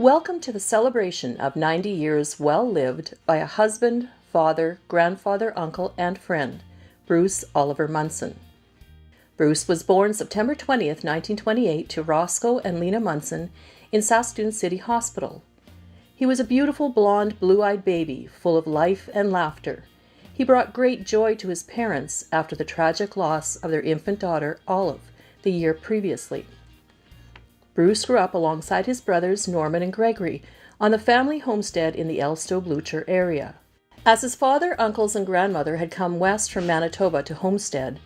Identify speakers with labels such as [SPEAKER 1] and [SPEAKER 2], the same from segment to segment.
[SPEAKER 1] Welcome to the celebration of 90 years well lived by a husband, father, grandfather, uncle, and friend, Bruce Oliver Munson. Bruce was born September 20th, 1928 to Roscoe and Lena Munson in Saskatoon City Hospital. He was a beautiful blonde, blue-eyed baby, full of life and laughter. He brought great joy to his parents after the tragic loss of their infant daughter, Olive, the year previously. Bruce grew up alongside his brothers Norman and Gregory on the family homestead in the Elstow-Blucher area. As his father, uncles, and grandmother had come west from Manitoba to homestead,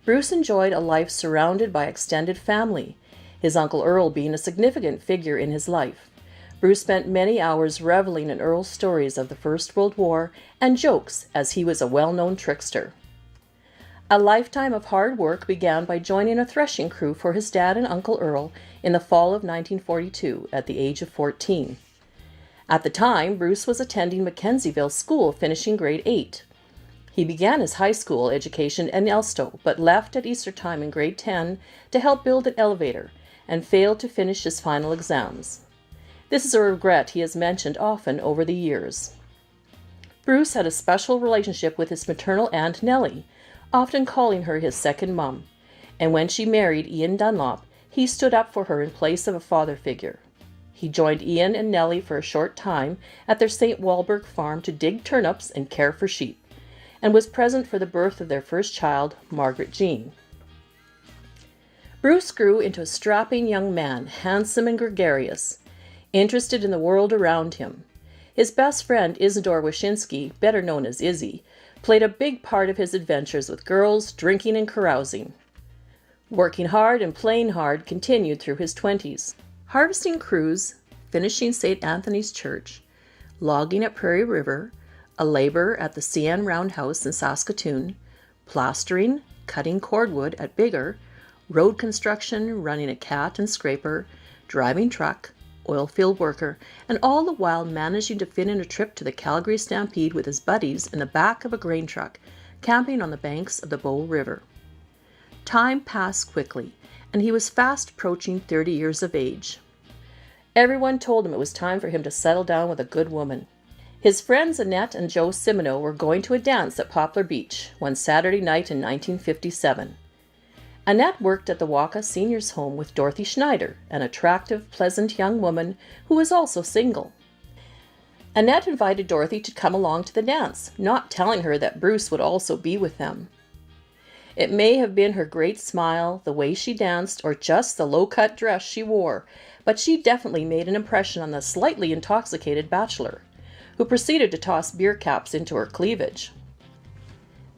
[SPEAKER 1] Bruce enjoyed a life surrounded by extended family, his Uncle Earl being a significant figure in his life. Bruce spent many hours reveling in Earl's stories of the First World War and jokes, as he was a well-known trickster. A lifetime of hard work began by joining a threshing crew for his dad and Uncle Earl in the fall of 1942 at the age of 14. At the time, Bruce was attending Mackenzieville School, finishing grade 8. He began his high school education in Elstow, but left at Easter time in grade 10 to help build an elevator and failed to finish his final exams. This is a regret he has mentioned often over the years. Bruce had a special relationship with his maternal aunt Nellie, often calling her his second mum, and when she married Ian Dunlop, he stood up for her in place of a father figure. He joined Ian and Nellie for a short time at their St. Walburg farm to dig turnips and care for sheep, and was present for the birth of their first child, Margaret Jean. Bruce grew into a strapping young man, handsome and gregarious, interested in the world around him. His best friend, Isidore Wyszynski, better known as Izzy, played a big part of his adventures with girls, drinking and carousing. Working hard and playing hard continued through his 20s. Harvesting crews, finishing St. Anthony's Church, logging at Prairie River, a laborer at the CN Roundhouse in Saskatoon, plastering, cutting cordwood at Biggar, road construction, running a cat and scraper, driving truck, oil field worker, and all the while managing to fit in a trip to the Calgary Stampede with his buddies in the back of a grain truck, camping on the banks of the Bow River. Time passed quickly, and he was fast approaching 30 years of age. Everyone told him it was time for him to settle down with a good woman. His friends Annette and Joe Simoneau were going to a dance at Poplar Beach one Saturday night in 1957. Annette worked at the Waka Seniors Home with Dorothy Schneider, an attractive, pleasant young woman who was also single. Annette invited Dorothy to come along to the dance, not telling her that Bruce would also be with them. It may have been her great smile, the way she danced, or just the low-cut dress she wore, but she definitely made an impression on the slightly intoxicated bachelor, who proceeded to toss beer caps into her cleavage.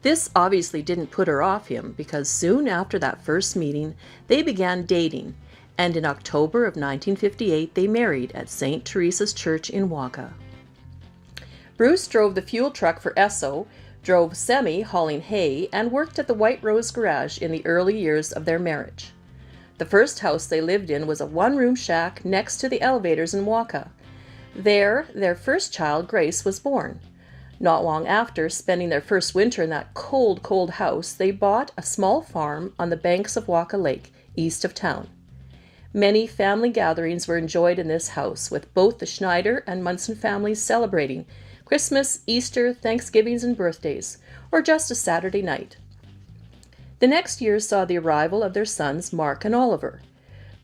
[SPEAKER 1] This obviously didn't put her off him, because soon after that first meeting, they began dating, and in October of 1958 they married at St. Teresa's Church in Waka. Bruce drove the fuel truck for Esso, drove semi hauling hay, and worked at the White Rose Garage in the early years of their marriage. The first house they lived in was a one-room shack next to the elevators in Waka. There, their first child, Grace, was born. Not long after spending their first winter in that cold, cold house, they bought a small farm on the banks of Waka Lake, east of town. Many family gatherings were enjoyed in this house, with both the Schneider and Munson families celebrating Christmas, Easter, Thanksgivings, and birthdays, or just a Saturday night. The next year saw the arrival of their sons, Mark and Oliver.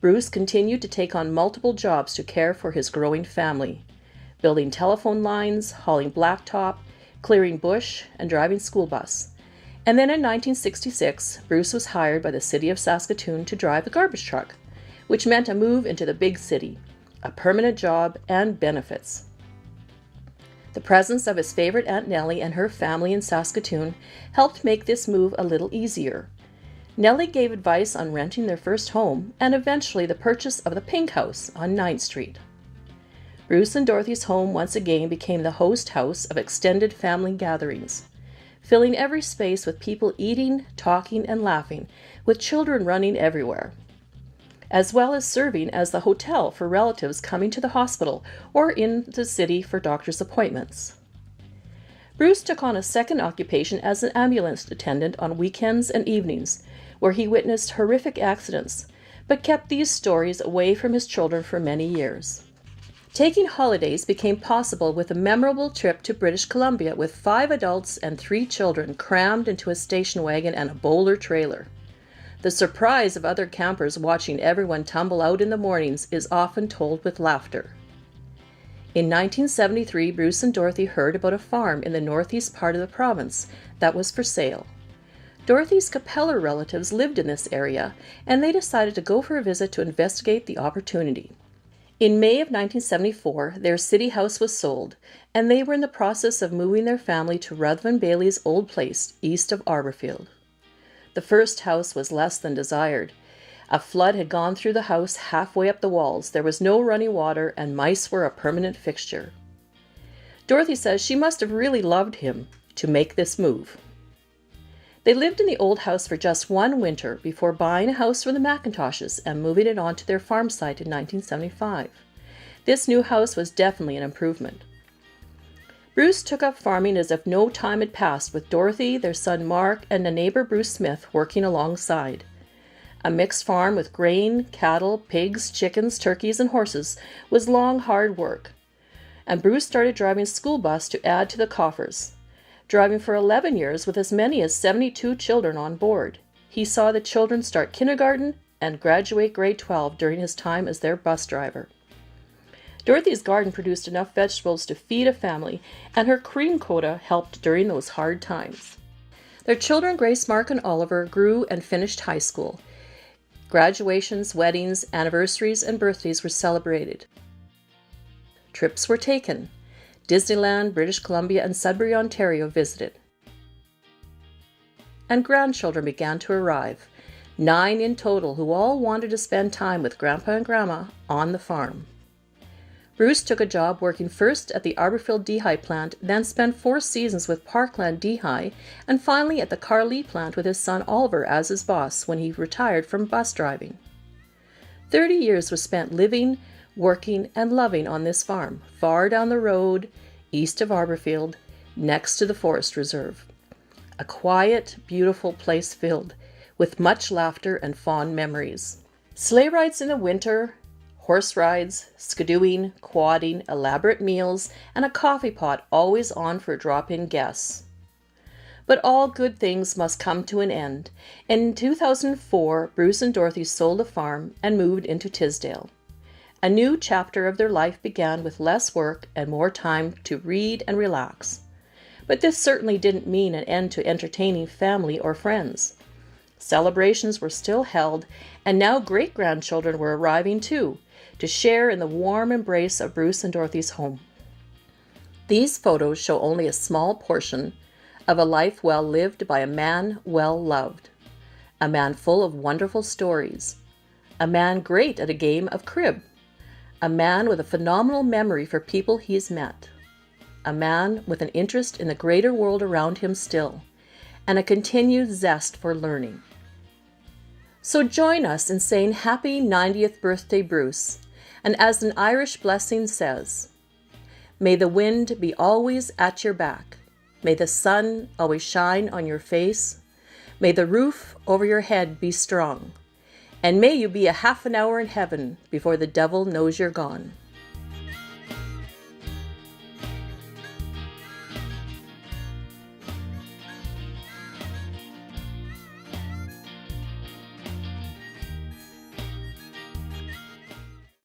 [SPEAKER 1] Bruce continued to take on multiple jobs to care for his growing family, building telephone lines, hauling blacktop, clearing bush, and driving school bus. And then in 1966, Bruce was hired by the city of Saskatoon to drive a garbage truck, which meant a move into the big city, a permanent job, and benefits. The presence of his favorite Aunt Nellie and her family in Saskatoon helped make this move a little easier. Nellie gave advice on renting their first home and eventually the purchase of the Pink House on 9th Street. Bruce and Dorothy's home once again became the host house of extended family gatherings, filling every space with people eating, talking, and laughing, with children running everywhere, as well as serving as the hotel for relatives coming to the hospital or in the city for doctor's appointments. Bruce took on a second occupation as an ambulance attendant on weekends and evenings, where he witnessed horrific accidents, but kept these stories away from his children for many years. Taking holidays became possible with a memorable trip to British Columbia with 5 adults and 3 children crammed into a station wagon and a bowler trailer. The surprise of other campers watching everyone tumble out in the mornings is often told with laughter. In 1973, Bruce and Dorothy heard about a farm in the northeast part of the province that was for sale. Dorothy's Capeller relatives lived in this area, and they decided to go for a visit to investigate the opportunity. In May of 1974, their city house was sold, and they were in the process of moving their family to Ruthven Bailey's old place east of Arborfield. The first house was less than desired. A flood had gone through the house halfway up the walls. There was no running water, and mice were a permanent fixture. Dorothy says she must have really loved him to make this move. They lived in the old house for just one winter before buying a house from the McIntoshes and moving it onto their farm site in 1975. This new house was definitely an improvement. Bruce took up farming as if no time had passed, with Dorothy, their son Mark, and a neighbor Bruce Smith working alongside. A mixed farm with grain, cattle, pigs, chickens, turkeys, and horses was long, hard work. And Bruce started driving school bus to add to the coffers. Driving for 11 years with as many as 72 children on board. He saw the children start kindergarten and graduate grade 12 during his time as their bus driver. Dorothy's garden produced enough vegetables to feed a family, and her cream quota helped during those hard times. Their children, Grace, Mark, and Oliver, grew and finished high school. Graduations, weddings, anniversaries, and birthdays were celebrated. Trips were taken. Disneyland, British Columbia, and Sudbury, Ontario visited. And grandchildren began to arrive, 9 in total, who all wanted to spend time with Grandpa and Grandma on the farm. Bruce took a job working first at the Arborfield Dehy plant, then spent 4 seasons with Parkland Dehy, and finally at the Carlee plant with his son Oliver as his boss when he retired from bus driving. 30 years was spent living, working, and loving on this farm, far down the road, east of Arborfield, next to the forest reserve. A quiet, beautiful place filled with much laughter and fond memories. Sleigh rides in the winter, horse rides, skidooing, quadding, elaborate meals, and a coffee pot always on for drop-in guests. But all good things must come to an end, and in 2004, Bruce and Dorothy sold the farm and moved into Tisdale. A new chapter of their life began with less work and more time to read and relax. But this certainly didn't mean an end to entertaining family or friends. Celebrations were still held, and now great-grandchildren were arriving too, to share in the warm embrace of Bruce and Dorothy's home. These photos show only a small portion of a life well lived by a man well loved, a man full of wonderful stories, a man great at a game of crib, a man with a phenomenal memory for people he's met, a man with an interest in the greater world around him still, and a continued zest for learning. So join us in saying Happy 90th Birthday, Bruce, and as an Irish blessing says, may the wind be always at your back, may the sun always shine on your face, may the roof over your head be strong, and may you be a half an hour in heaven before the devil knows you're gone.